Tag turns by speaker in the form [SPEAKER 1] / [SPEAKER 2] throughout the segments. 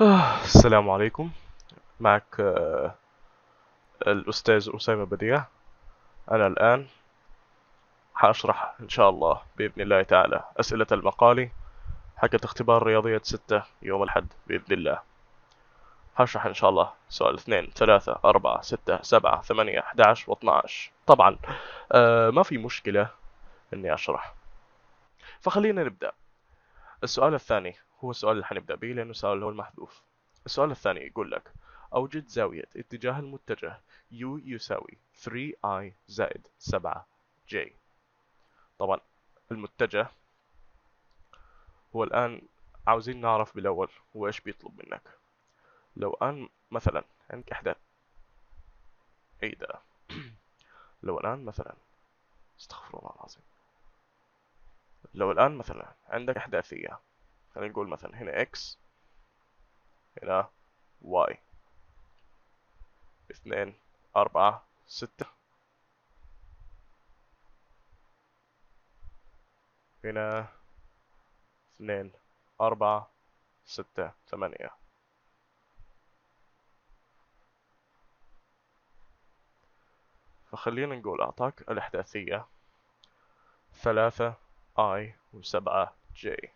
[SPEAKER 1] السلام عليكم. معك الأستاذ أسامة بديع. أنا الآن حأشرح إن شاء الله بإذن الله تعالى أسئلة المقالي حقت اختبار رياضية 6 يوم الأحد بإذن الله. هشرح إن شاء الله سؤال 2 3 4 6 7 8 11 و12. طبعا ما في مشكلة إني أشرح، فخلينا نبدأ. السؤال الثاني هو السؤال اللي حنبدأ به لأنه السؤال هو المحذوف. السؤال الثاني يقول لك: أوجد زاوية اتجاه المتجه U يساوي 3I زائد 7J. طبعا المتجه هو الآن عاوزين نعرف بالأول هو إيش بيطلب منك. لو الآن مثلا عندك أي ده لو الآن مثلا استغفر الله العظيم. لو الآن مثلا عندك إحداثية، خلينا نقول مثلا هنا X، هنا Y، 2 4 6، هنا 2 4 6 8. فخلينا نقول أعطاك الإحداثية 3 I و7 J.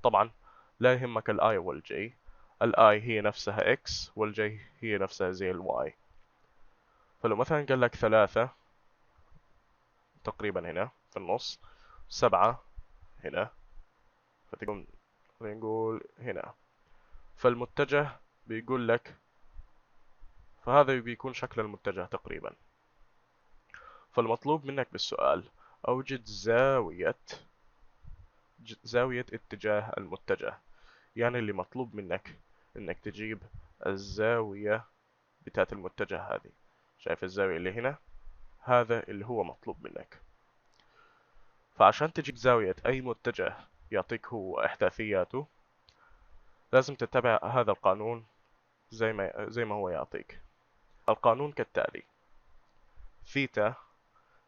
[SPEAKER 1] طبعا لا يهمك ال I وال J. ال I هي نفسها X وال J هي نفسها زي ال Y. فلو مثلا قال لك 3 تقريبا هنا في النص، 7 هنا، فتقوم خلينا نقول هنا، فالمتجه بيقول لك، فهذا بيكون شكل المتجه تقريبا. فالمطلوب منك بالسؤال: أوجد زاوية اتجاه المتجه. يعني اللي مطلوب منك انك تجيب الزاوية بتاعت المتجه هذه. شايف الزاوية اللي هنا؟ هذا اللي هو مطلوب منك. فعشان تجيب زاوية اي متجه يعطيك هو احداثياته، لازم تتبع هذا القانون زي ما هو يعطيك. القانون كالتالي: ثيتا.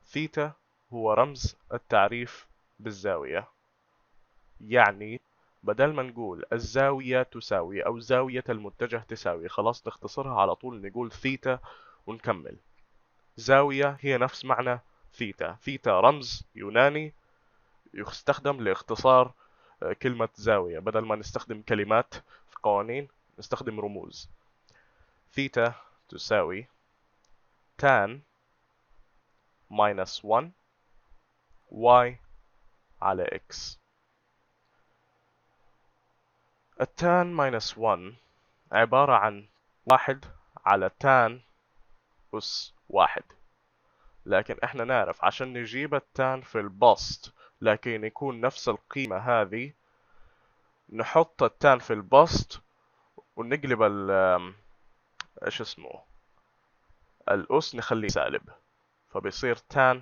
[SPEAKER 1] ثيتا هو رمز التعريف بالزاوية. يعني بدل ما نقول الزاوية تساوي أو زاوية المتجه تساوي، خلاص نختصرها على طول نقول ثيتا ونكمل. زاوية هي نفس معنى ثيتا. ثيتا رمز يوناني يستخدم لاختصار كلمة زاوية. بدل ما نستخدم كلمات في قوانين نستخدم رموز. ثيتا تساوي tan minus 1 y على x. التان minus 1 عبارة عن 1 على tan أس 1. لكن احنا نعرف عشان نجيب التان في البسط لكن يكون نفس القيمة هذه، نحط التان في البسط ونقلب ايش اسمه الأس نخليه سالب، فبيصير tan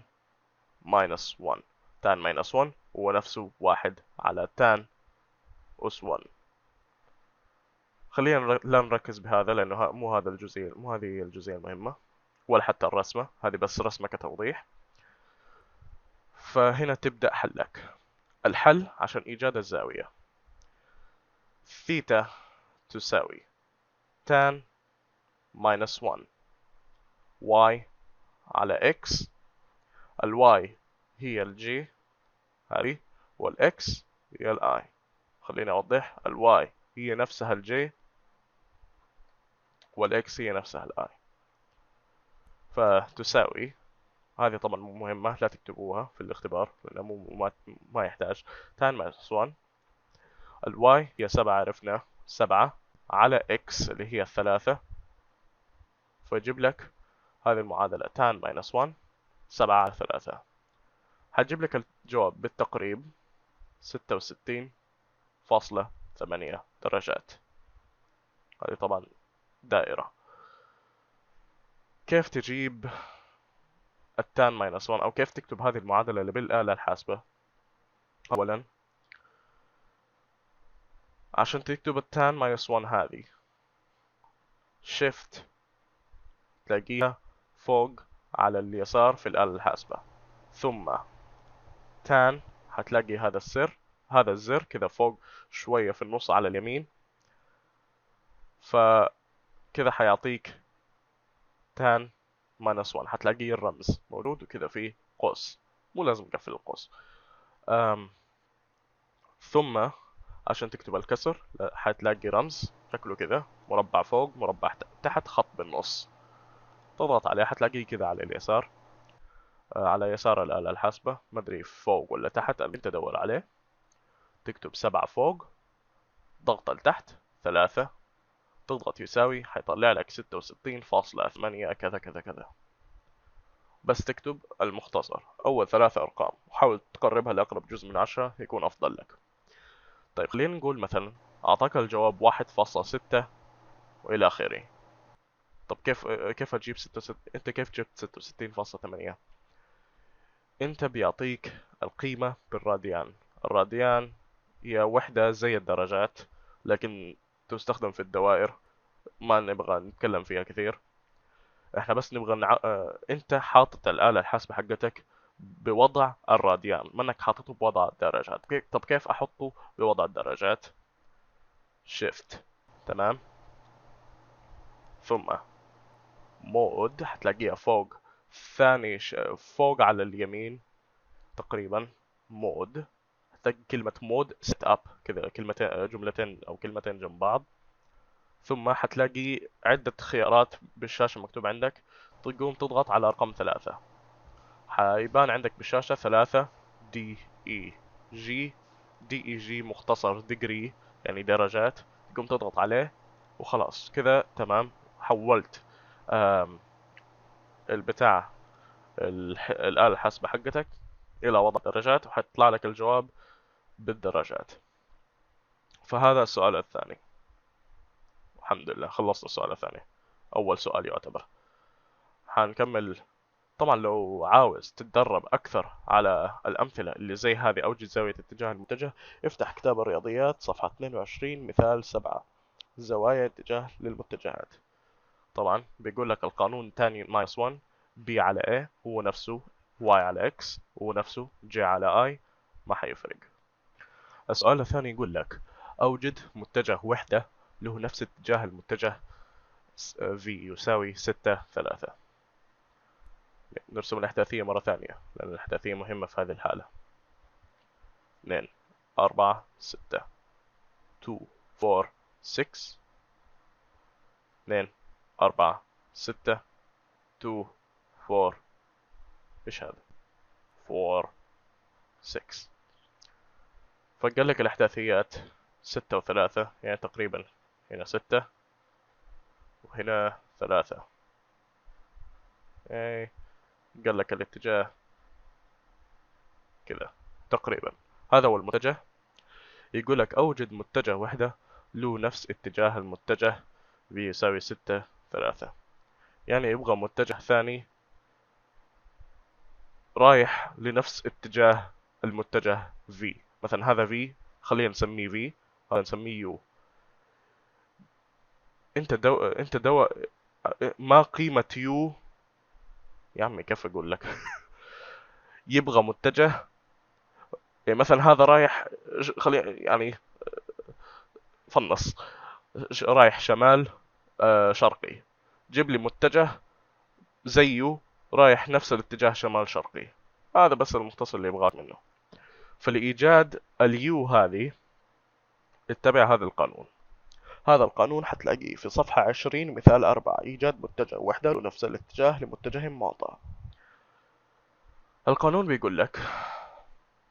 [SPEAKER 1] minus 1. tan minus 1 هو نفسه 1 على tan أس 1. خلينا لا نركز بهذا لأنه مو هذا الجزئية، مو هذه الجزئية المهمة، ولا حتى الرسمة هذه، بس رسمة كتوضيح. فهنا تبدأ حلك. الحل عشان إيجاد الزاوية: ثيتا تساوي tan minus 1 y على x. الواي هي الجي هذه، والاكس هي الاي. خليني اوضح: الواي هي نفسها الجي والاكس هي نفسها الاي. فتساوي، هذه طبعا مهمة لا تكتبوها في الاختبار لأنه ما يحتاج. tan minus 1 الواي هي 7، عرفنا 7 على x اللي هي 3. فيجيب لك هذه المعادلة tan minus 1 7 على 3. هتجيب لك الجواب بالتقريب 66.8 درجات. هذه طبعا دائرة. كيف تجيب التان ماينس 1 أو كيف تكتب هذه المعادلة اللي بالآلة الحاسبة؟ أولا عشان تكتب التان ماينس 1 هذه، شيفت تلاقيها فوق على اليسار في الآلة الحاسبة، ثم تان هتلاقي هذا الزر كذا فوق شوية في النص على اليمين، فكذا حيعطيك tan -1. حتلاقي الرمز موجود وكذا فيه قوس، مو لازم نقفل القوس. ثم عشان تكتب الكسر حتلاقي رمز شكله كذا، مربع فوق مربع تحت خط بالنص، تضغط عليه حتلاقيه كذا على اليسار، على يسار الآلة الحاسبة، مدري فوق ولا تحت اللي انت دور عليه. تكتب 7 فوق، ضغط لتحت 3، تضغط يساوي، حيطلع لك 66.8 كذا كذا كذا. بس تكتب المختصر أول 3 أرقام وحاول تقربها لأقرب جزء من 10 يكون أفضل لك. طيب خلينا نقول مثلا أعطاك الجواب 1.6 وإلى آخره. طب كيف هتجيب 66؟ أنت كيف جبت 66.8؟ أنت بيعطيك القيمة بالراديان. الراديان هي وحدة زي الدرجات لكن تستخدم في الدوائر، ما نبغى نتكلم فيها كثير. احنا بس نبغى انت حاطط الآلة الحاسبة حقتك بوضع الراديان، ما انك حاططه بوضع الدرجات. طب كيف احطه بوضع الدرجات؟ شيفت، تمام، ثم مود، حتلاقيها فوق ثاني فوق على اليمين تقريبا، مود، هتلاقي كلمة مود سيت اب كذا، كلمتين جملتين او كلمتين جنب بعض. ثم حتلاقي عدة خيارات بالشاشة مكتوب عندك، تقوم تضغط على رقم 3، حيبان عندك بالشاشة 3 دي اي جي. دي اي جي مختصر ديجري يعني درجات، تقوم تضغط عليه وخلاص كذا تمام. حولت البتاع الآلة الحاسبة حقتك إلى وضع درجات، وحيطلع لك الجواب بالدرجات. فهذا السؤال الثاني. الحمد لله خلصت السؤال الثاني، أول سؤال يعتبر. حنكمل. طبعا لو عاوز تتدرب أكثر على الأمثلة اللي زي هذه أوجد زاوية اتجاه المتجه، افتح كتاب الرياضيات صفحة 22 مثال 7 زوايا اتجاه للمتجهات. طبعا بيقول لك القانون تاني -1 b على a هو نفسه y على x هو نفسه j على i، ما حيفرق. السؤال الثاني يقول لك أوجد متجه وحدة له نفس اتجاه المتجه v يساوي 6 3. نرسم الإحداثية مرة ثانية لأن الإحداثية مهمة في هذه الحالة. 2 4 6 2 4 6 2 4 6 2 4 إيش هذا 4 6. فقال لك الإحداثيات 6 و3 يعني تقريبا هنا 6 وهنا 3. يعني قال لك الاتجاه كذا تقريبا، هذا هو المتجه. يقول لك أوجد متجه وحدة له نفس اتجاه المتجه بيساوي 6 3. يعني يبغى متجه ثاني رايح لنفس اتجاه المتجه V. مثلا هذا V خلينا نسميه V، هذا نسميه U. انت ما قيمة U يا عمي كيف اقول لك يبغى متجه، يعني مثلا هذا رايح خلي يعني فنص رايح شمال شرقي، جيب لي متجه زيه رايح نفس الاتجاه شمال شرقي. هذا بس المختصر اللي يبغاك منه. فلإيجاد اليو هذه اتبع هذا القانون. هذا القانون حتلاقيه في صفحة 20 مثال 4 إيجاد متجه وحدة له نفس الاتجاه لمتجه معطى. القانون بيقول لك،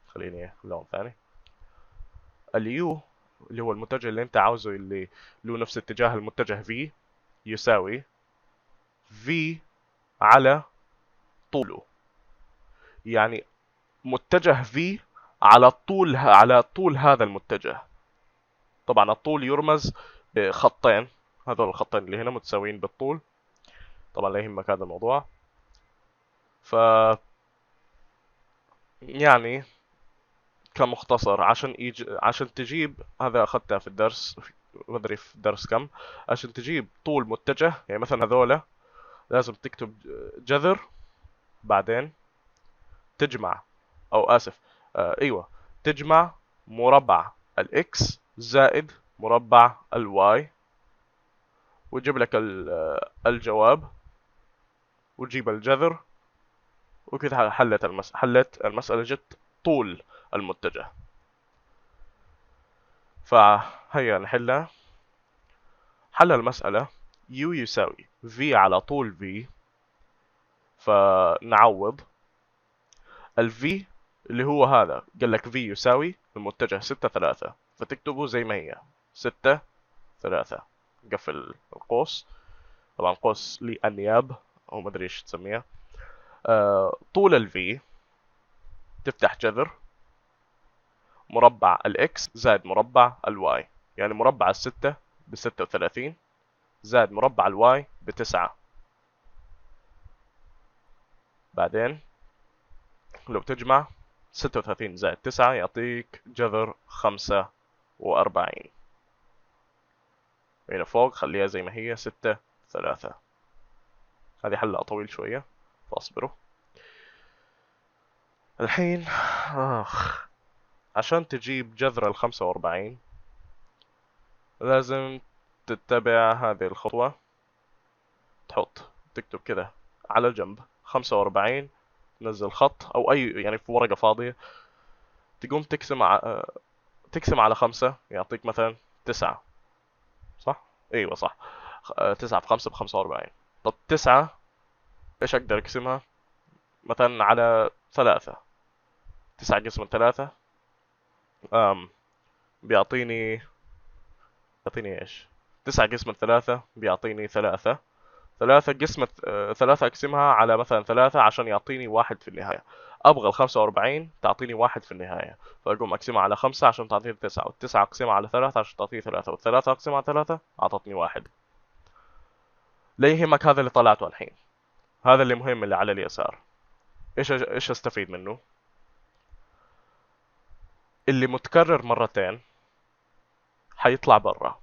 [SPEAKER 1] خليني لون ثاني، اليو اللي هو المتجه اللي انت عاوزه اللي له نفس اتجاه المتجه V يساوي V على طوله. يعني متجه V على طول هذا المتجه. طبعا الطول يرمز بخطين، هذول الخطين اللي هنا متساويين بالطول. طبعا لا يهمك هذا الموضوع. ف يعني كمختصر عشان تجيب، هذا اخذتها في الدرس ما ادري في درس كم، عشان تجيب طول متجه يعني مثلا هذولا لازم تكتب جذر، بعدين تجمع او اسف ايوه تجمع مربع الاكس زائد مربع الواي ويجيب لك الجواب، وتجيب الجذر، وكذا حلت المسألة. جت طول المتجه. فهيا نحلها. حل المسألة. U يساوي V على طول V. فنعوض ال V اللي هو هذا، قال لك V يساوي المتجه 6 3، فتكتبه زي ما هي 6 3. قفل القوس، طبعا قوس للنياب او ما ادري ايش تسميها. طول ال V تفتح جذر مربع الإكس زائد مربع الواي، يعني مربع الستة ب36 زائد مربع الواي ب9. بعدين لو تجمع 36 زائد 9 يعطيك جذر 45. هنا فوق خليها زي ما هي 6 3. هذه حلقة طويل شوية فاصبروا. الحين عشان تجيب جذر 45 لازم تتبع هذه الخطوة. تكتب كذا على الجنب 45، تنزل خط او اي يعني في ورقة فاضية، تقوم تقسم على 5 يعطيك مثلا 9. صح؟ ايوه صح. 9 في 5 ب45. طب 9 ايش اقدر اقسمها؟ مثلا على 3. 9 قسمة 3 أم بيعطيني ايش؟ 9 قسمة 3 بيعطيني 3. 3 قسمة 3 اقسمها على مثلا 3 عشان يعطيني 1 في النهاية. ابغى ال 45 تعطيني 1 في النهاية، فاقوم اقسمها على 5 عشان تعطيني 9، وال9 اقسمها على 3 عشان تعطيني 3، وال3 اقسمها على 3 اعطتني 1. لا يهمك هذا اللي طلعته الحين، هذا اللي مهم اللي على اليسار. ايش استفيد منه؟ اللي متكرر مرتين حيطلع برا.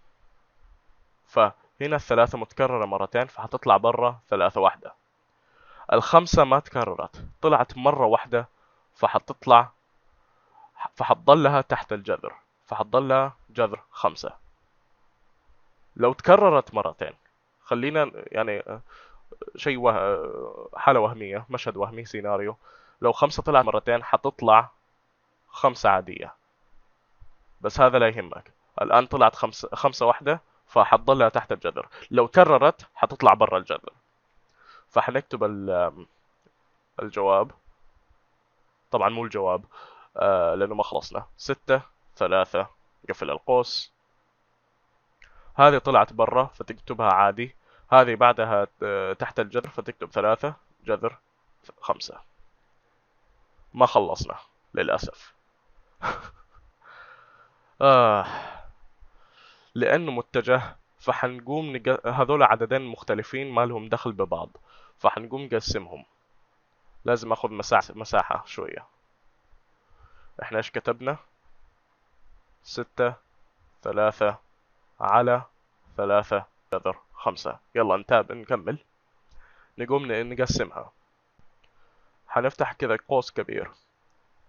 [SPEAKER 1] فهنا الثلاثة متكررة مرتين فحتطلع برا 3 واحدة. الخمسة ما تكررت، طلعت مرة واحدة، فحتطلع فحتضلها تحت الجذر، فحتضلها جذر 5. لو تكررت مرتين، خلينا يعني شيء حالة وهمية، مشهد وهمي، سيناريو. لو 5 طلعت مرتين حتطلع 5 عادية، بس هذا لا يهمك. الآن طلعت 5 واحدة، فحتضلها تحت الجذر. لو كررت حتطلع برا الجذر. فحنكتب الجواب. طبعا مو الجواب لأنه ما خلصنا. 6 3 قفل القوس. هذه طلعت برا فتكتبها عادي. هذه بعدها تحت الجذر فتكتب 3 جذر 5. ما خلصنا للأسف. آه لأنه متجه فحنقوم هذول عددين مختلفين ما لهم دخل ببعض، فحنقوم نقسمهم. لازم أخذ مساحة شوية. إحنا إيش كتبنا؟ 6 3 على 3 جذر 5. يلا نكمل. نقوم نقسمها. حنفتح كذا قوس كبير.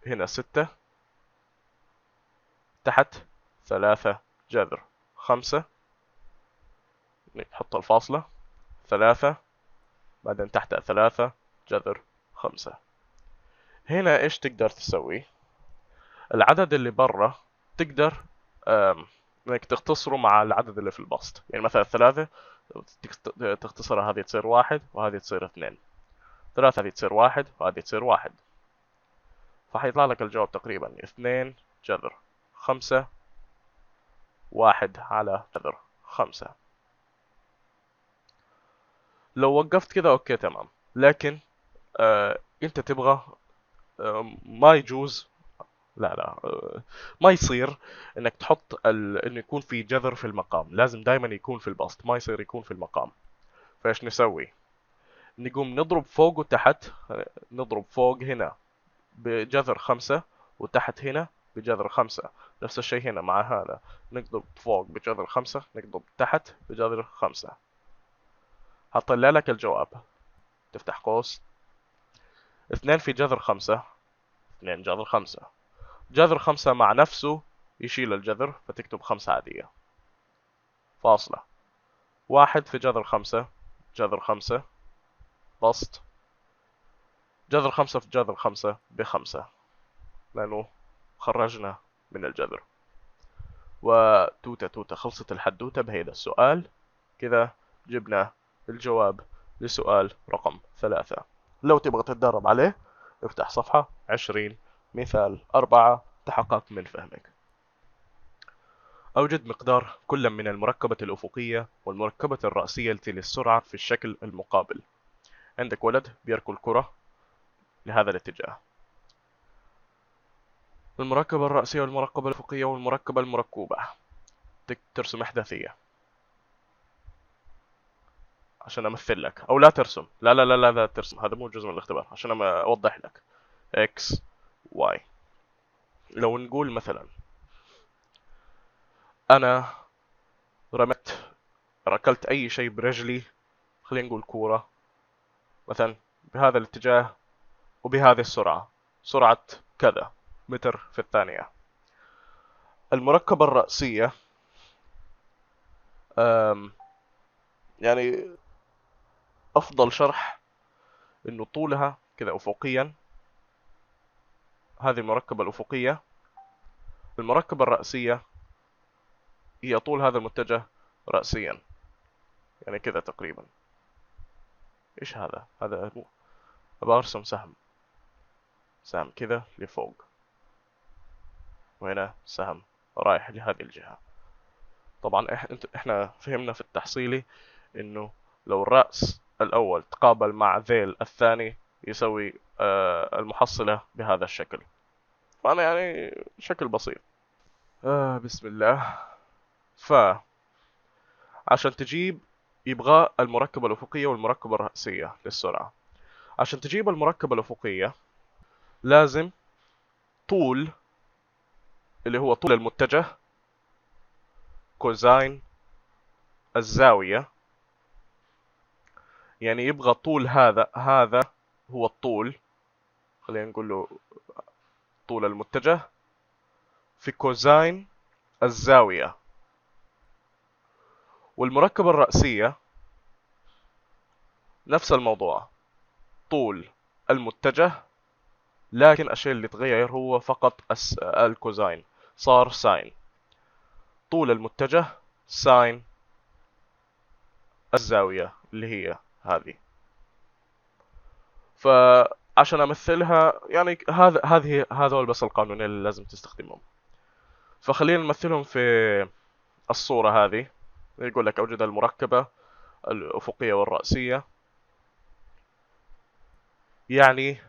[SPEAKER 1] هنا 6 تحت 3 جذر 5، نحط الفاصلة 3، بعدين تحت 3 جذر 5. هنا ايش تقدر تسوي؟ العدد اللي برا تقدر انك تختصره مع العدد اللي في البسط. يعني مثلا 3 تختصرها، هذه تصير 1 وهذه تصير 2. 3 هذه تصير 1 وهذه تصير 1. فحيطلع لك الجواب تقريبا 2 جذر 5 1 على جذر 5. لو وقفت كذا اوكي تمام، لكن انت تبغى ما يجوز، لا ما يصير انك تحط انه يكون في جذر في المقام. لازم دائما يكون في البسط، ما يصير يكون في المقام. فايش نسوي؟ نقوم نضرب فوق وتحت. نضرب فوق هنا بجذر 5 وتحت هنا بجذر 5. نفس الشيء هنا مع هذا، نضرب فوق بجذر 5 نضرب تحت بجذر 5. هطلع لك الجواب. تفتح قوس. 2 في جذر 5 2 جذر 5. جذر 5 مع نفسه يشيل الجذر فتكتب 5 عادية. فاصلة. 1 في جذر 5 جذر 5 بسط جذر 5 في جذر 5 ب5، لأنه خرجنا من الجذر. وتوتة توتة، خلصت الحدوتة بهيدا السؤال. كذا جبنا الجواب لسؤال رقم 3. لو تبغى تتدرب عليه افتح صفحة 20 مثال 4 تحقق من فهمك. أوجد مقدار كل من المركبة الأفقية والمركبة الرأسية للسرعة في الشكل المقابل. عندك ولد بيركل كرة لهذا الاتجاه. المركبة الرأسية والمركبة الأفقية والمركبة المركوبة، ترسم إحداثية عشان أمثل لك، أو لا ترسم، لا ترسم، هذا مو جزء من الاختبار، عشان أوضح لك. X Y. لو نقول مثلا أنا ركلت أي شيء برجلي، خلينا نقول كورة مثلا بهذا الاتجاه وبهذه السرعة، سرعة كذا متر في الثانية. المركبة الرأسية يعني أفضل شرح إنه طولها كذا أفقيا، هذه المركبة الأفقية. المركبة الرأسية هي طول هذا المتجه رأسيا، يعني كذا تقريبا. إيش هذا؟ هذا أبغى أرسم سهم كذا لفوق، وهنا سهم رايح لهذه الجهة. طبعا احنا فهمنا في التحصيلي انه لو الرأس الاول تقابل مع ذيل الثاني يسوي المحصلة بهذا الشكل. فانا يعني شكل بسيط. بسم الله. عشان تجيب يبغى المركبة الأفقية والمركبة الرأسية للسرعة. عشان تجيب المركبة الأفقية لازم طول، اللي هو طول المتجه، كوزين الزاوية. يعني يبغى طول هذا هو الطول، خلينا نقول له طول المتجه في كوزين الزاوية. والمركبة الرأسية نفس الموضوع، طول المتجه، لكن الشيء اللي تغير هو فقط الكوزين، صار ساين. طول المتجه ساين الزاوية اللي هي هذه. فعشان امثلها يعني هذول بس القانونين اللي لازم تستخدمهم. فخلينا نمثلهم في الصورة هذه. يقول لك اوجد المركبة الأفقية والرأسية، يعني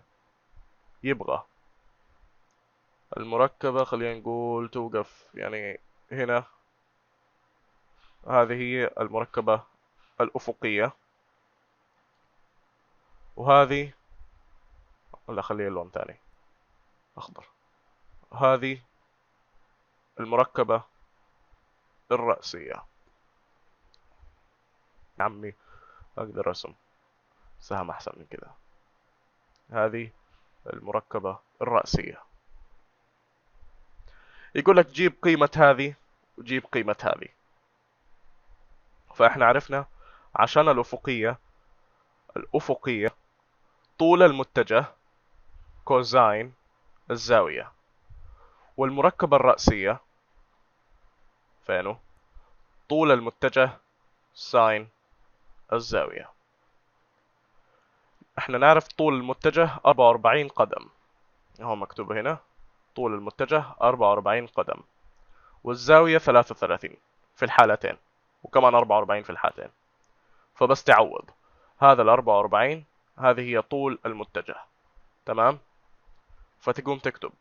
[SPEAKER 1] يبغى المركبة خلينا نقول توقف يعني هنا. هذه هي المركبة الأفقية، وهذه، ولا خليها لون ثاني أخضر، هذه المركبة الرأسية. عمي أقدر أرسم سهم أحسن من كذا. هذه المركبة الرأسية. يقول لك جيب قيمة هذه وجيب قيمة هذه. فإحنا عرفنا عشان الأفقية طول المتجه كوزين الزاوية، والمركبة الرأسية فينه طول المتجه ساين الزاوية. احنا نعرف طول المتجه 44 قدم، هو مكتوب هنا طول المتجه 44 قدم، والزاوية 33 في الحالتين، وكمان 44 في الحالتين. فبس تعوض هذا ال 44، هذه هي طول المتجه. تمام. فتقوم تكتب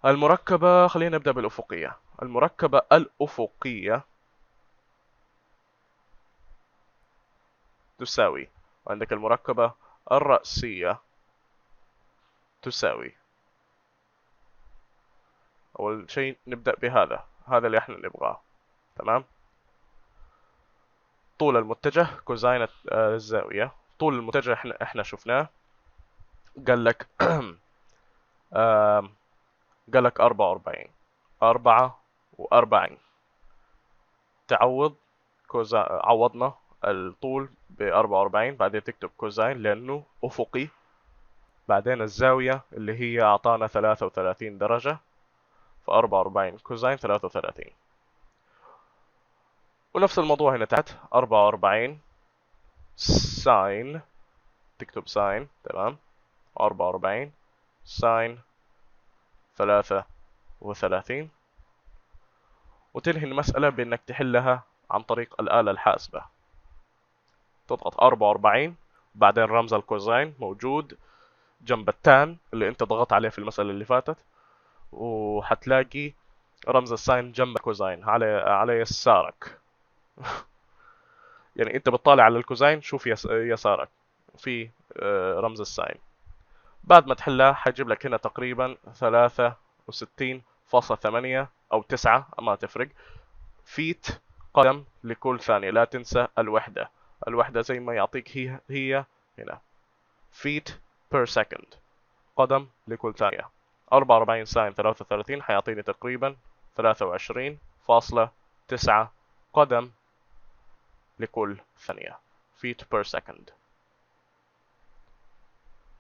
[SPEAKER 1] المركبة، خلينا نبدأ بالأفقية. المركبة الأفقية تساوي، عندك المركبة الرأسية تساوي، أول شيء نبدأ بهذا، هذا اللي احنا نبغاه. تمام. طول المتجه كوزين الزاوية. طول المتجه احنا شفناه، قال لك قال لك 44 44. تعوض عوضنا الطول ب44، بعدين تكتب كوزاين لأنه أفقي، بعدين الزاوية اللي هي أعطانا 33 درجة، ف44 كوزاين 33. ونفس الموضوع هنا تحت 44 ساين، تكتب ساين، تمام، 44 ساين 33، وتنهي المسألة بأنك تحلها عن طريق الآلة الحاسبة. تضغط 44، بعدين رمز الكوزاين موجود جنب التان اللي انت ضغطت عليه في المسألة اللي فاتت، وحتلاقي رمز الساين جنب الكوزاين على يسارك. يعني انت بتطالع على الكوزاين، شوف يسارك في رمز الساين. بعد ما تحلها حيجيب لك هنا تقريبا 63.8 او 9 ما تفرق فيت قدم لكل ثانية. لا تنسى الوحدة، الوحدة زي ما يعطيك هي هنا feet per second، قدم لكل ثانية. 44 ساين 33 حيعطيني تقريبا 23.9 قدم لكل ثانية feet per second.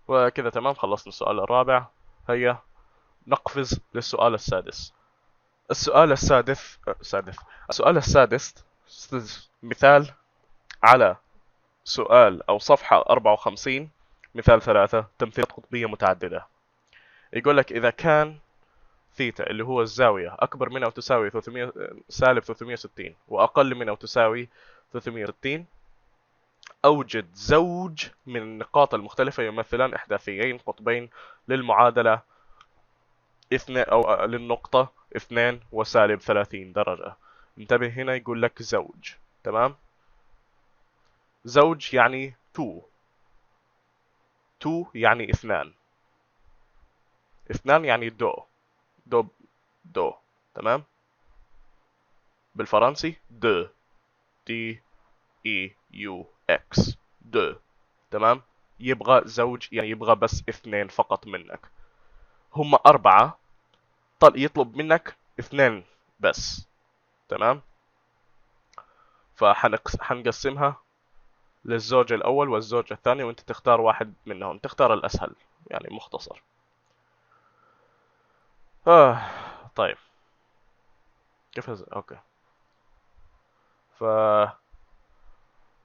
[SPEAKER 1] وكذا تمام، خلصنا السؤال الرابع. هيا نقفز للسؤال السادس. السؤال السادس مثال على سؤال أو صفحة 54، مثال 3، تمثيلات قطبية متعددة. يقول لك إذا كان ثيتا اللي هو الزاوية أكبر من أو تساوي سالب 360 وأقل من أو تساوي 360، أوجد زوج من النقاط المختلفة يمثلان إحداثيين قطبين للمعادلة أو للنقطة 2 وسالب 30 درجة. انتبه هنا يقول لك زوج، تمام. زوج يعني 2 يعني 2 يعني دو، تمام. بالفرنسي دي اي يو اكس، تمام. يبغى زوج يعني يبغى بس 2 فقط منك. هم 4، يطلب منك 2 بس، تمام. فحنقسمها للزوج الأول والزوج الثاني، وانت تختار واحد منهم، تختار الأسهل يعني مختصر. طيب كيف اوكي.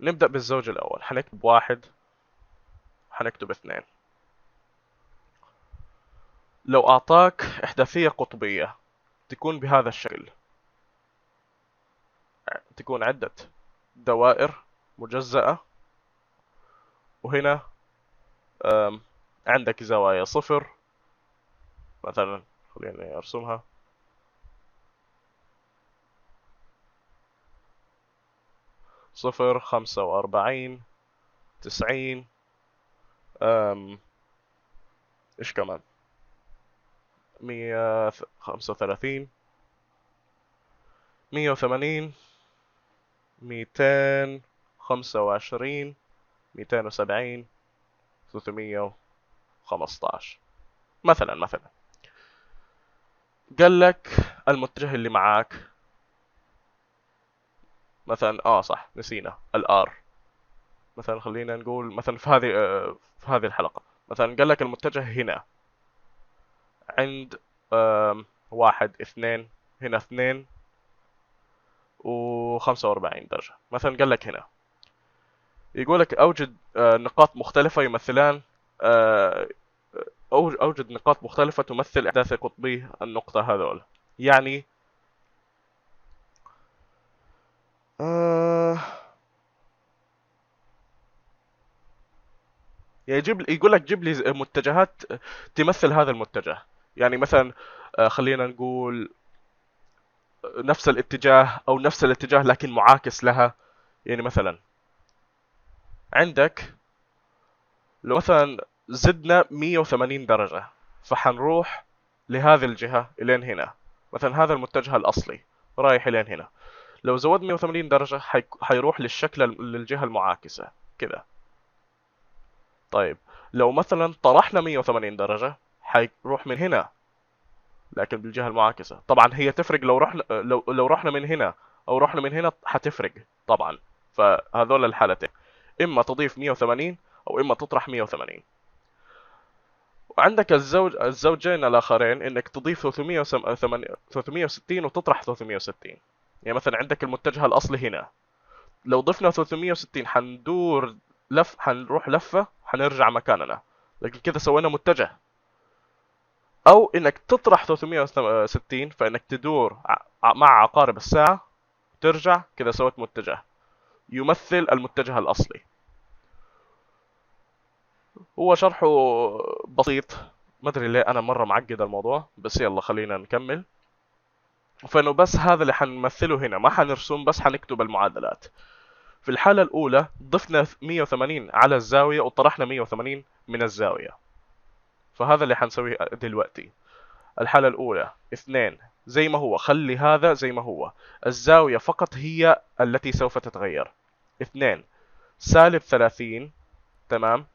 [SPEAKER 1] نبدأ بالزوج الأول. حنكتب 1، حنكتب 2. لو أعطاك إحداثية قطبية تكون بهذا الشكل، تكون عدة دوائر مجزأة، وهنا عندك زوايا 0 مثلا، خليني أرسمها. صفر، 45، 90، إيش كمان، 135، 180، 225، 270، 315 مثلا. قال لك المتجه اللي معاك مثلا، صح نسينا الار. مثلا خلينا نقول مثلا في هذه الحلقة مثلا قال لك المتجه هنا عند 1، 2، هنا 2 و45 درجة مثلا. قال لك هنا يقول لك أوجد نقاط مختلفة يمثلان أوجد نقاط مختلفة تمثل إحداث قطبي النقطة هذول. يعني يقول لك جيب لي متجهات تمثل هذا المتجه. يعني مثلا خلينا نقول نفس الاتجاه او نفس الاتجاه لكن معاكس لها. يعني مثلا عندك لو مثلا زدنا 180 درجة، فحنروح لهذه الجهة الين هنا. مثلا هذا المتجه الاصلي رايح الين هنا. لو زود 180 درجة حيروح للجهة المعاكسة كذا. طيب لو مثلا طرحنا 180 درجة حيروح من هنا لكن بالجهة المعاكسة. طبعا هي تفرق لو رحنا من هنا او رحنا من هنا حتفرق طبعا. فهذول الحالتين، اما تضيف 180 او اما تطرح 180. وعندك الزوجين الاخرين انك تضيف 360 وتطرح 360. يعني مثلا عندك المتجه الاصلي هنا، لو ضفنا 360 حندور حنروح لفة حنرجع مكاننا، لكن كذا سوينا متجه. او انك تطرح 360 فانك تدور مع عقارب الساعة ترجع، كذا سويت متجه يمثل المتجه الاصلي. هو شرحه بسيط، ما ادري ليه انا مرة معقد الموضوع، بس يلا خلينا نكمل. فانه بس هذا اللي حنمثله هنا، ما حنرسم، بس حنكتب المعادلات. في الحالة الأولى ضفنا 180 على الزاوية وطرحنا 180 من الزاوية، فهذا اللي حنسويه دلوقتي. الحالة الأولى 2 زي ما هو، خلي هذا زي ما هو، الزاوية فقط هي التي سوف تتغير. 2 -30، تمام.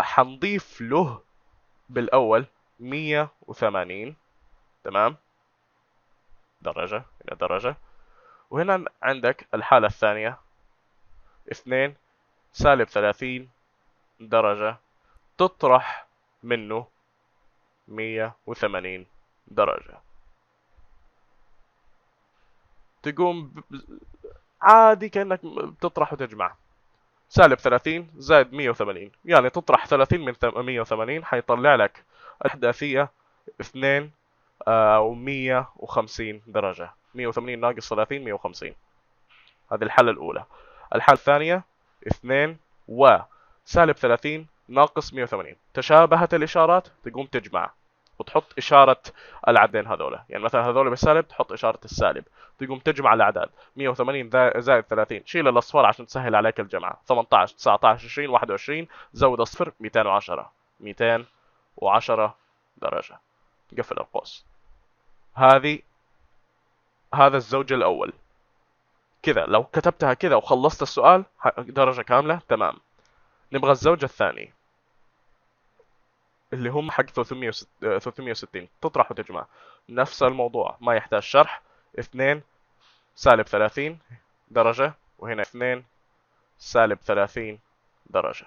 [SPEAKER 1] حنضيف له بالأول 180، تمام، درجة هنا درجة. وهنا عندك الحالة الثانية 2 -30 درجة تطرح منه 180 درجة. تقوم عادي كأنك بتطرح وتجمع. -30 زائد 180، يعني تطرح 30 من 180 حيطلع لك الإحداثية 2 و150 درجة. 180 ناقص 30 150. هذه الحالة الأولى. الحالة الثانية 2 و -30 ناقص 180. تشابهت الإشارات تقوم تجمع وتحط إشارة العددين هذولا، يعني مثلا هذول بالسالب تحط إشارة السالب، تقوم تجمع الأعداد. 180 زائد 30، شيل الأصفار عشان تسهل عليك الجمع. 18 19 20 21 زود الصفر 210. 210 درجة. قفل القوس. هذا الزوج الأول. كذا لو كتبتها كذا وخلصت السؤال درجة كاملة، تمام. نبغى الزوج الثاني اللي هم حق 360، تطرح وتجمع. نفس الموضوع ما يحتاج شرح. 2 -30 درجة، وهنا 2 -30 درجة.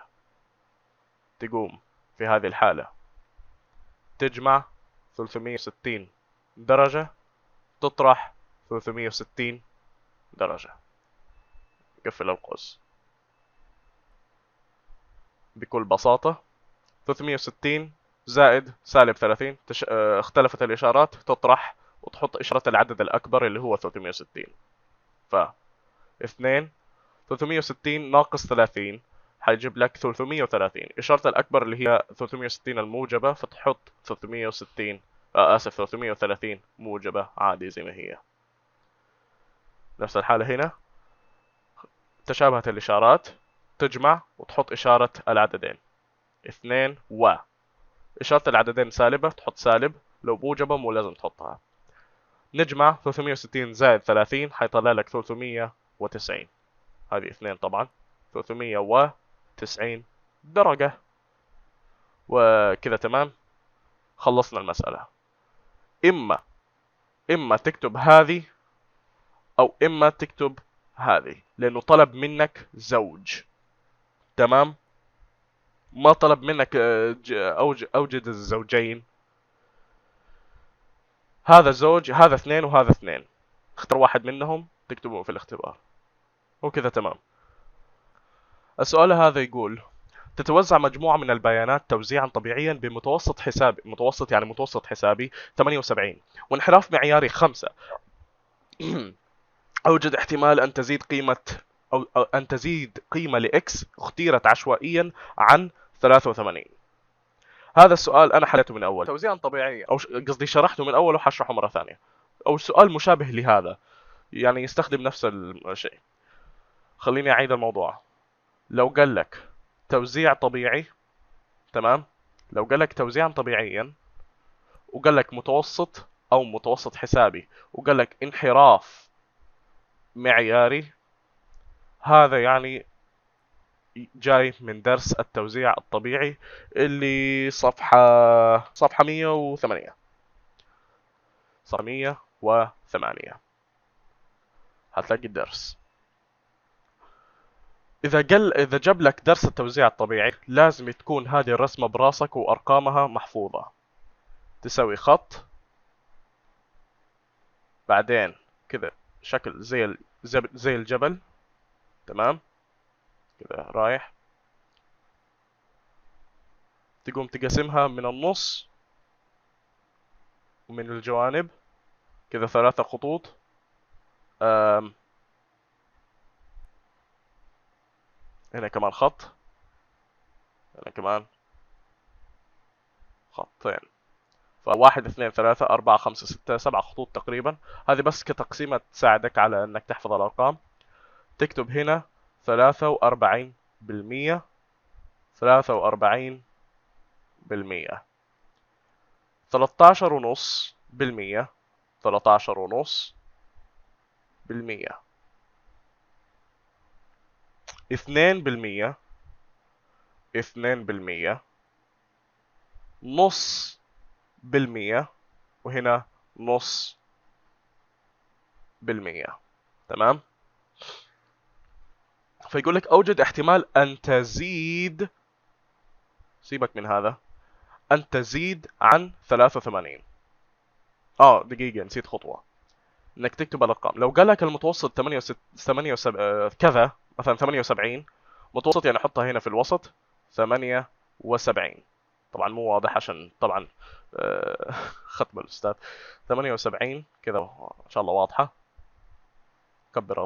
[SPEAKER 1] تقوم في هذه الحالة تجمع 360 درجة تطرح 360 درجة. قفل القوس. بكل بساطة 360 زائد -30 اختلفت الإشارات، تطرح وتحط إشارة العدد الأكبر اللي هو 360. ف 2 360 ناقص 30 حيجيب لك 330. إشارة الأكبر اللي هي 360 الموجبة، فتحط 360 آسف 330 موجبة عادي زي ما هي. نفس الحالة هنا، تشابهت الإشارات، تجمع وتحط إشارة العددين. 2 و إشارة العددين سالبة تحط سالب، لو موجبة مو لازم تحطها. نجمع 360 زائد 30 حيطلع لك 390. هذه 2 طبعا. 390 درجة. وكذا تمام، خلصنا المسألة. إما تكتب هذه أو إما تكتب هذه، لأنه طلب منك زوج، تمام. ما طلب منك أوجد الزوجين. هذا زوج، هذا 2 وهذا 2، اختر واحد منهم تكتبه في الاختبار وكذا تمام. السؤال هذا يقول: تتوزع مجموعة من البيانات توزيعا طبيعيا بمتوسط حسابي، متوسط يعني متوسط حسابي 78 وانحراف معياري 5. أوجد احتمال أن تزيد قيمة أو أن تزيد قيمة لإكس اختيرت عشوائيا عن 83. هذا السؤال أنا حليته من أول توزيعا طبيعيا، أو قصدي شرحته من أول وحشرحه مرة ثانية. أو سؤال مشابه لهذا، يعني يستخدم نفس الشيء. خليني أعيد الموضوع. لو قال لك توزيع طبيعي، تمام، لو قال لك توزيعا طبيعيا وقال لك متوسط أو متوسط حسابي وقال لك انحراف معياري، هذا يعني جاي من درس التوزيع الطبيعي اللي صفحة 108. صفحة 108. هتلاقي الدرس. إذا جاب لك درس التوزيع الطبيعي لازم تكون هذه الرسمة براسك وأرقامها محفوظة. تسوي خط، بعدين كذا شكل زي الجبل، تمام، كذا رايح. تقوم تقسمها من النص ومن الجوانب كذا 3 خطوط. هنا كمان خط، هنا كمان خطين. فواحد 2 3 4 5 6 7 خطوط تقريبا. هذه بس كتقسيمة تساعدك على انك تحفظ الارقام. تكتب هنا 43%، 43%، 13.5%، 13.5%، 2%، 2%، نص بالمية، وهنا نص بالمية. تمام. فيقول لك أوجد احتمال أن تزيد، سيبك من هذا، أن تزيد عن 83. دقيقة نسيت خطوة، إنك تكتب الأرقام. لو قال لك المتوسط 78 كذا، مثلا 78 متوسط، يعني حطها هنا في الوسط 78. طبعا مو واضح عشان طبعا ختم الأستاذ. 78 كذا إن شاء الله واضحة. كبر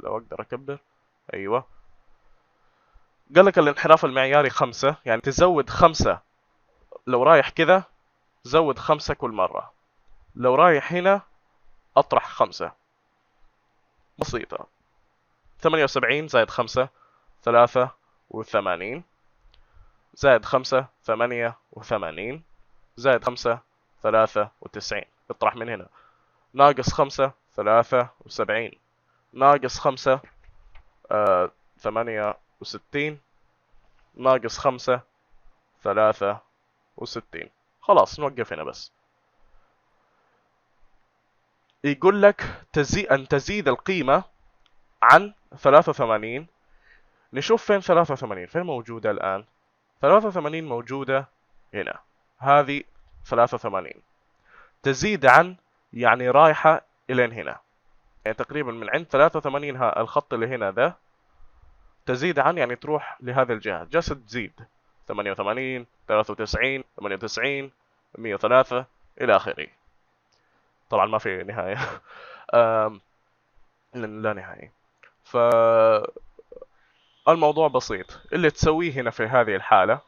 [SPEAKER 1] لو أقدر أكبر. أيوة. قال لك الانحراف المعياري 5، يعني تزود 5 لو رايح كذا، زود 5 كل مرة. لو رايح هنا أطرح 5. بسيطة. 78 زائد 5 83، زائد 5 88، زائد 5 93. اطرح من هنا. ناقص 5 73، ناقص 5 68، ناقص 5 63. خلاص نوقف هنا بس. يقول لك أن تزيد القيمة عن 83. نشوف فين 83، فين موجودة الآن. 83 موجودة هنا، هذه 83. تزيد عن يعني رايحة إلين هنا، يعني تقريبا من عند 83 الخط اللي هنا ذا. تزيد عن يعني تروح لهذه الجهة، جالسة تزيد 88 93 98 103 إلى آخره. طبعا ما في نهاية. لا نهاية. فالموضوع بسيط. اللي تسويه هنا في هذه الحالة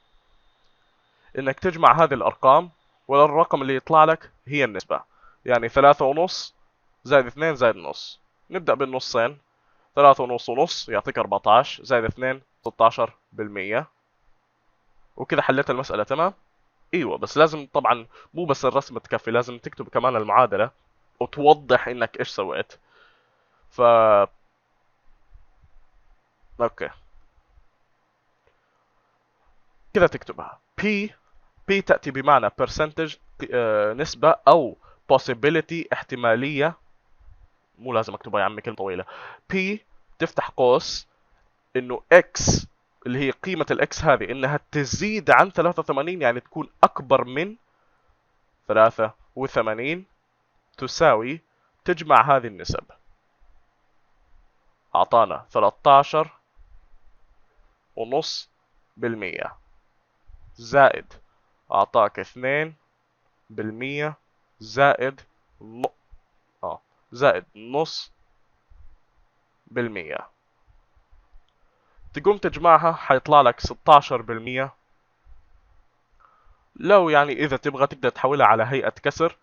[SPEAKER 1] انك تجمع هذه الارقام، والرقم اللي يطلع لك هي النسبة. يعني 3.5 زائد 2 زائد نص. نبدأ بالنصين. 3.5 ونص يعطيك 14، زائد 2 16%. وكذا حليت المسألة. تمام. ايوه، بس لازم طبعا مو بس الرسمة تكفي، لازم تكتب كمان المعادلة وتوضح انك ايش سويت. ف اوكي، كذا تكتبها. P تأتي بمعنى percentage، نسبة، أو possibility، احتمالية. مو لازم أكتبها يا عمي، كلمة طويلة. P تفتح قوس إنه X اللي هي قيمة الإكس هذه إنها تزيد عن 83، يعني تكون أكبر من 83، تساوي تجمع هذه النسب. أعطانا 13.5% زائد أعطاك 2% زائد زائد نص بالمية. تقوم تجمعها حيطلع لك 16%. لو يعني إذا تبغى تقدر تحولها على هيئة كسر.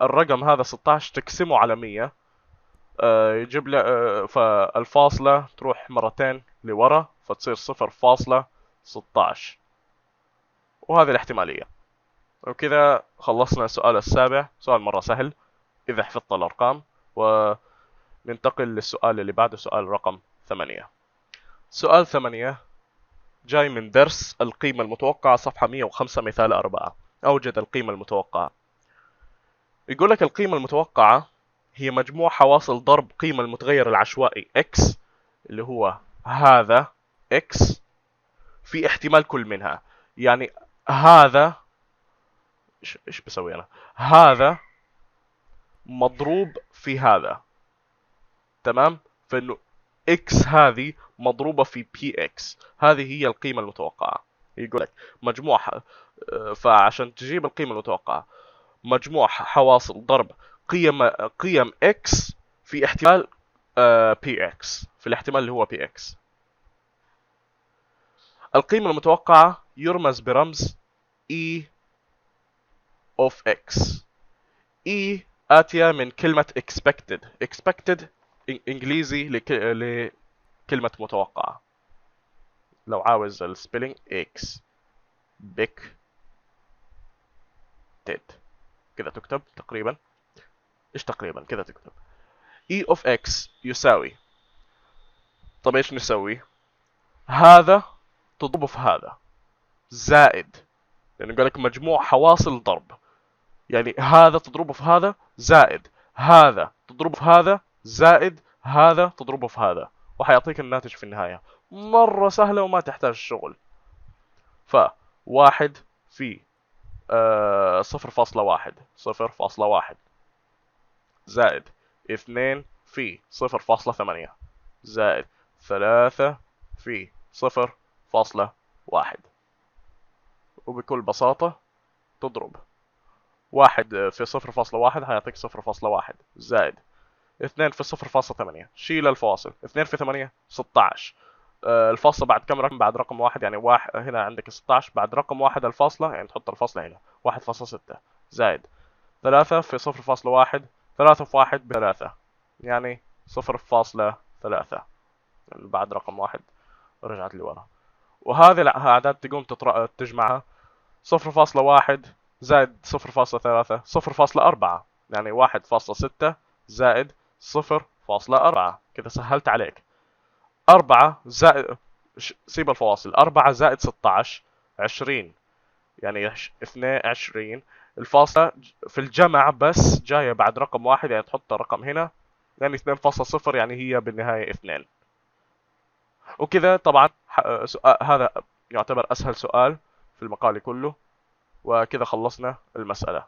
[SPEAKER 1] الرقم هذا 16 تقسمه على 100، يجيب لك فالفاصلة تروح مرتين لورا فتصير 0.16. وهذه الاحتمالية. وكذا خلصنا السؤال السابع. سؤال مرة سهل إذا حفظت الأرقام. وننتقل للسؤال اللي بعده، سؤال رقم 8. سؤال 8 جاي من درس القيمة المتوقعة، صفحة 105، مثال 4. أوجد القيمة المتوقعة. يقول لك القيمة المتوقعة هي مجموع حواصل ضرب قيمة المتغير العشوائي x اللي هو هذا x في احتمال كل منها. يعني هذا ايش بسوي انا؟ هذا مضروب في هذا، تمام؟ فانه x هذه مضروبة في px، هذه هي القيمة المتوقعة. يقول لك مجموع فعشان تجيب القيمة المتوقعة، مجموع حواصل ضرب قيم x في احتمال px، في الاحتمال اللي هو px. القيمة المتوقعة يرمز برمز e of x. e آتية من كلمة expected انجليزي لكلمة متوقعة. لو عاوز السبيلينج expected كذا تكتب تقريبا. ايش تقريبا كذا تكتب e of x يساوي، طب ايش نسوي؟ هذا تضربه في هذا زائد، لانه قال لك مجموع حواصل ضرب، يعني هذا تضربه في هذا زائد هذا تضربه في هذا زائد هذا تضربه في هذا، وحيعطيك الناتج في النهاية. مرة سهلة وما تحتاج شغل. فواحد في 0.1 زائد 2 في 0.8 زائد 3 في 0.1، وبكل بساطة تضرب 1 في 0.1 هيعطيك 0.1 زائد 2 في 0.8، شيل الفواصل، 2 في 8 16. الفاصلة بعد كم رقم؟ بعد رقم واحد، يعني واحد هنا عندك 16، بعد رقم واحد الفاصلة، يعني تحط الفاصلة هنا 1.6 زائد 3 في 0.1، 3 في 1 ب3 يعني 0.3، يعني بعد رقم واحد رجعت لورا. وهذه الأعداد تقوم تجمعها 0.1 زائد 0.3 0.4، يعني 1.6 زائد 0.4. كذا سهلت عليك. 4 زائد سيب الفواصل، 4 زائد 16 20، يعني 22. الفاصلة في الجمع بس جاية بعد رقم واحد، يعني تحط الرقم هنا، يعني 2.0، يعني هي بالنهاية 2. وكذا طبعا هذا يعتبر أسهل سؤال في المقال كله. وكذا خلصنا المسألة.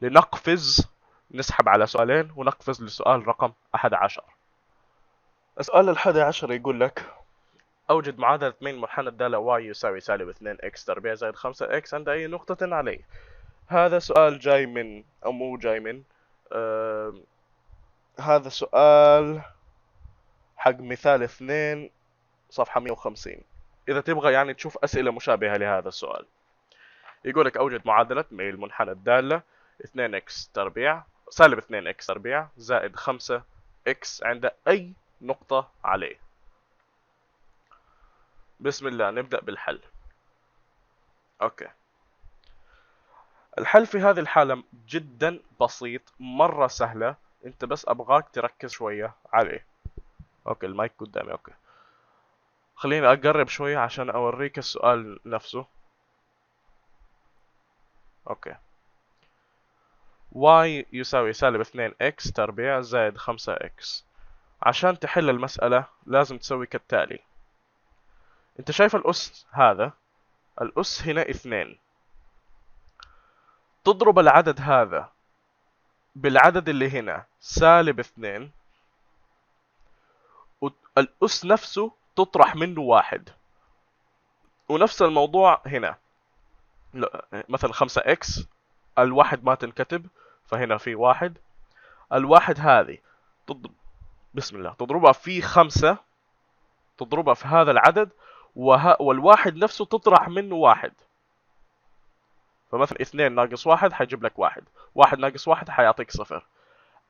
[SPEAKER 1] لنقفز، نسحب على سؤالين ونقفز لسؤال رقم 11. السؤال 11 يقول لك أوجد معادلة مين منحنى الدالة y يساوي سالب 2x تربيع زائد 5x عند أي نقطة عليه. هذا سؤال جاي من، أو مو جاي من، هذا سؤال حق مثال 2 صفحة 150. إذا تبغى يعني تشوف أسئلة مشابهة لهذا السؤال، يقول لك أوجد معادلة ميل منحنى الدالة 2x تربيع سالب 2x تربيع زائد 5x عند أي نقطة عليه. بسم الله نبدأ بالحل. أوكي، الحل في هذه الحالة جدا بسيط، مرة سهلة، انت بس ابغاك تركز شوية عليه. اوكي المايك قدامي. اوكي خليني اقرب شوية عشان اوريك السؤال نفسه. اوكي y يساوي سالب 2x تربيع زائد 5x. عشان تحل المسألة لازم تسوي كالتالي. انت شايف الأس هذا؟ الأس هنا 2، تضرب العدد هذا بالعدد اللي هنا سالب 2، والأس نفسه تطرح منه 1. ونفس الموضوع هنا، مثلا 5x الواحد ما تنكتب، فهنا في 1. الواحد هذه بسم الله تضربها في 5، تضربها في هذا العدد، والواحد نفسه تطرح منه 1. فمثلا 2 ناقص 1 حيجيب لك 1، 1 ناقص 1 حيعطيك 0.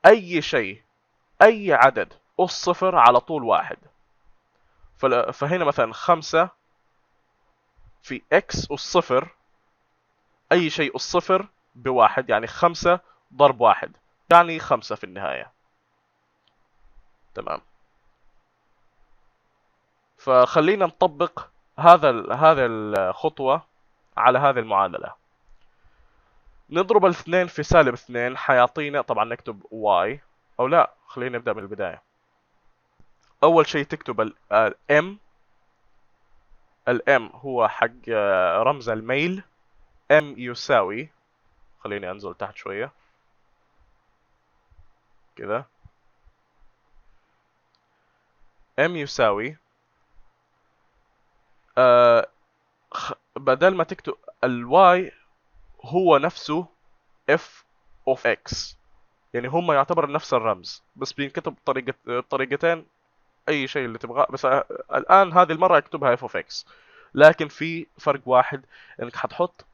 [SPEAKER 1] أي شيء، أي عدد أس 0 على طول 1. فهنا مثلا 5 في x أس 0، أي شيء أس 0 بواحد، يعني 5 ضرب 1 يعني 5 في النهاية. تمام. فخلينا نطبق هذا الخطوة على هذه المعادلة. نضرب الاثنين في سالب 2 حيعطينا، طبعا نكتب y او لا، خلينا نبدأ من البداية. اول شيء تكتب الام. الام هو حق رمز الميل. ام يساوي، خليني انزل تحت شوية كذا. ام يساوي بدل ما تكتب الواي هو نفسه اف اوف اكس، يعني هم يعتبر نفس الرمز بس بينكتب بطريقتين. اي شيء اللي تبغاه، بس الان هذه المره اكتبها اف اوف اكس. لكن في فرق واحد، انك حتحط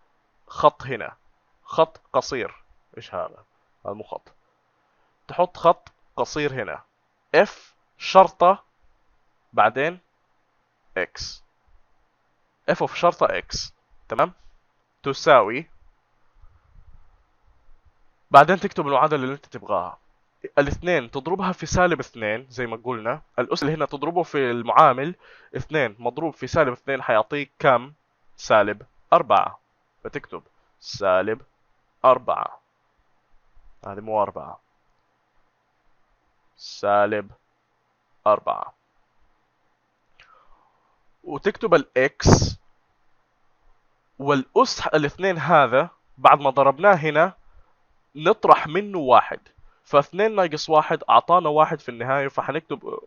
[SPEAKER 1] خط هنا، خط قصير. ايش هذا؟ هذا مو خط. تحط خط قصير هنا، اف شرطه بعدين اكس. اف اوف شرطه اكس، تمام. تساوي، بعدين تكتب المعادله اللي انت تبغاها. الاثنين تضربها في سالب اثنين زي ما قلنا. الأس اللي هنا تضربه في المعامل، اثنين مضروب في سالب اثنين حيعطيك كم؟ سالب 4. فتكتب سالب 4. هذه مو 4، سالب 4. وتكتب الإكس والأس الاثنين هذا بعد ما ضربناه هنا نطرح منه واحد. فاثنين ناقص واحد أعطانا واحد في النهاية، فحنكتب،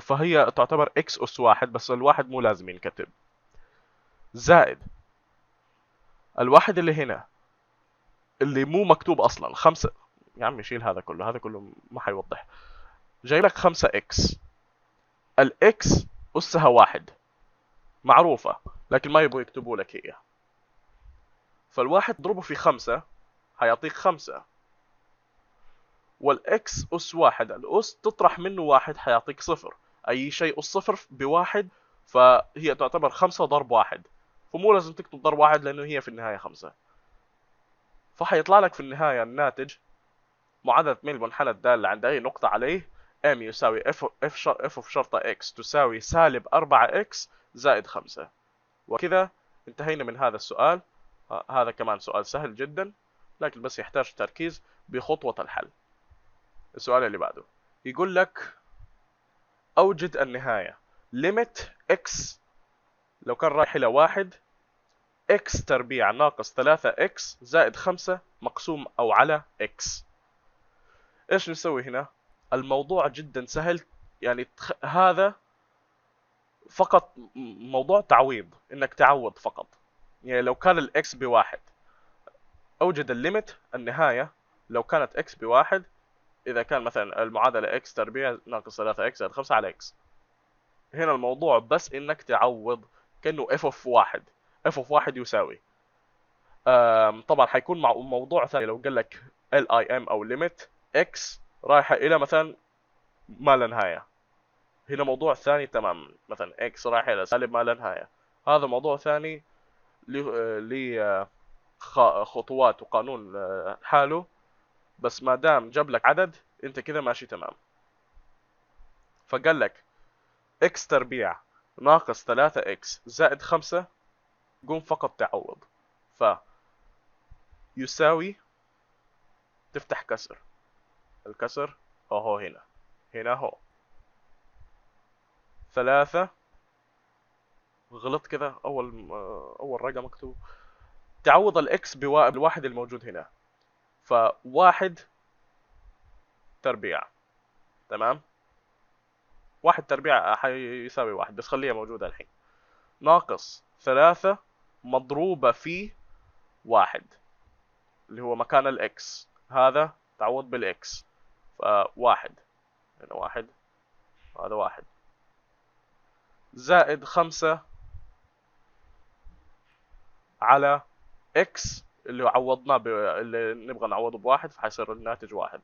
[SPEAKER 1] فهي تعتبر إكس أس واحد، بس الواحد مو لازم ينكتب. زائد الواحد اللي هنا اللي مو مكتوب اصلا 5. يا عمي شيل هذا كله، هذا كله ما حيوضح. جاي لك 5 اكس. الاكس اسها واحد معروفة، لكن ما يبغوا يكتبوا لك هي. فالواحد تضربه في 5 حيعطيك 5. والاكس اس واحد، الاس تطرح منه واحد حيعطيك صفر. اي شيء اس صفر بواحد فهي تعتبر 5 ضرب واحد. فمو لازم تكتب ضرب واحد لانه هي في النهاية 5. فحيطلع لك في النهاية الناتج معادلة ميل منحنى الدالة عند أي نقطة عليه m يساوي f of شرطة x تساوي سالب 4x زائد 5. وكذا انتهينا من هذا السؤال. هذا كمان سؤال سهل جدا، لكن بس يحتاج تركيز بخطوة الحل. السؤال اللي بعده يقول لك أوجد النهاية. limit x لو كان رايح إلى 1 x تربيع ناقص 3x زائد 5 مقسوم أو على x. ايش نسوي هنا؟ الموضوع جدا سهل، يعني هذا فقط موضوع تعويض، انك تعوض فقط. يعني لو كان الاكس بواحد اوجد الليمت النهاية. لو كانت اكس بواحد، اذا كان مثلا المعادلة اكس تربيع ناقص 3 اكس زائد 5 على اكس. هنا الموضوع بس انك تعوض كأنه اف اوف واحد. اف اوف واحد يساوي، طبعا حيكون مع موضوع ثاني لو قال لك ال اي ام او ليميت اكس رايحة الى مثلا ما لا نهاية. هنا موضوع ثاني تماما، مثلا اكس رايح الى سالب ما لا نهايه. هذا موضوع ثاني لي خطوات وقانون حاله. بس ما دام جاب لك عدد انت كذا ماشي تمام. فقال لك اكس تربيع ناقص 3 اكس زائد 5، قوم فقط تعوض. ف يساوي، تفتح كسر. الكسر هو هنا، هنا هو 3. غلط كذا، اول رقم مكتوب. تعوض الاكس بالواحد الموجود هنا. فواحد تربيع، تمام. واحد تربيع حيساوي واحد، بس خليها موجودة الحين. ناقص 3 مضروبة في واحد اللي هو مكان الاكس. هذا تعوض بالاكس، فواحد هنا واحد، هذا واحد زائد 5 على اكس اللي عوضناه اللي نبغى نعوضه بواحد، فحيصير الناتج واحد.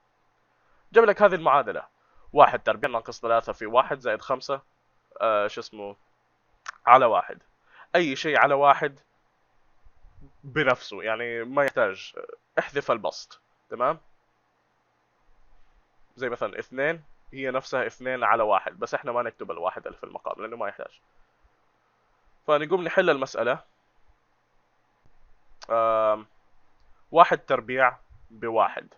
[SPEAKER 1] جاب لك هذه المعادلة. واحد تربيع ناقص 3 في واحد زائد 5 شو اسمه على واحد. اي شيء على واحد بنفسه، يعني ما يحتاج احذف البسط، تمام. زي مثلا اثنين هي نفسها اثنين على واحد، بس احنا ما نكتب الواحد اللي في المقام لانه ما يحتاج. فنقوم نحل المسألة. واحد تربيع بواحد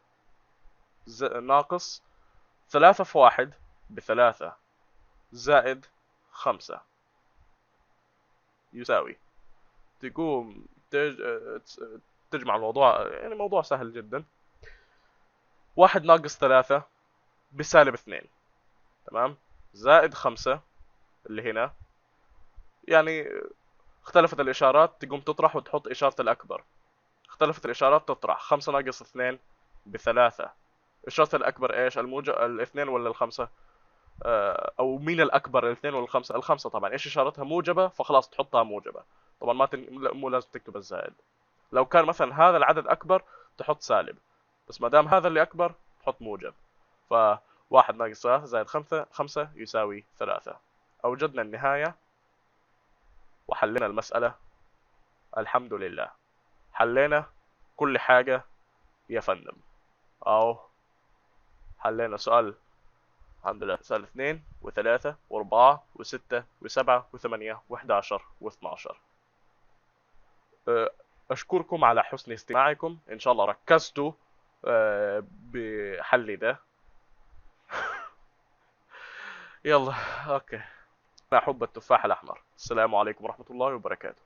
[SPEAKER 1] ناقص 3 في 1 ب3 زائد 5 يساوي، تقوم تجمع الموضوع، يعني موضوع سهل جدا. 1 ناقص 3 ب-2، تمام، زائد 5 اللي هنا، يعني اختلفت الإشارات تقوم تطرح وتحط إشارة الأكبر. اختلفت الإشارات تطرح 5 ناقص 2 ب3. إشارة الأكبر إيش؟ الاثنين ولا الخمسة؟ أو مين الأكبر، الاثنين ولا الخمسة؟ الخمسة طبعا. إيش إشارتها؟ موجبة، فخلاص تحطها موجبة. طبعا ما لا، مو لازم تكتب الزائد. لو كان مثلا هذا العدد أكبر تحط سالب، بس ما دام هذا اللي أكبر تحط موجب. فواحد ناقص 3 زائد 5 يساوي 3. أوجدنا النهاية وحلينا المسألة. الحمد لله، حلينا كل حاجة يا فندم. أو حلينا سؤال، الحمد لله، سؤال 2 و3 و4 و6 و7 و8 و11 و12. أشكركم على حسن استماعكم. إن شاء الله ركزتوا بحل ده. يلا، أوكي. أنا أحب التفاح الأحمر. السلام عليكم ورحمة الله وبركاته.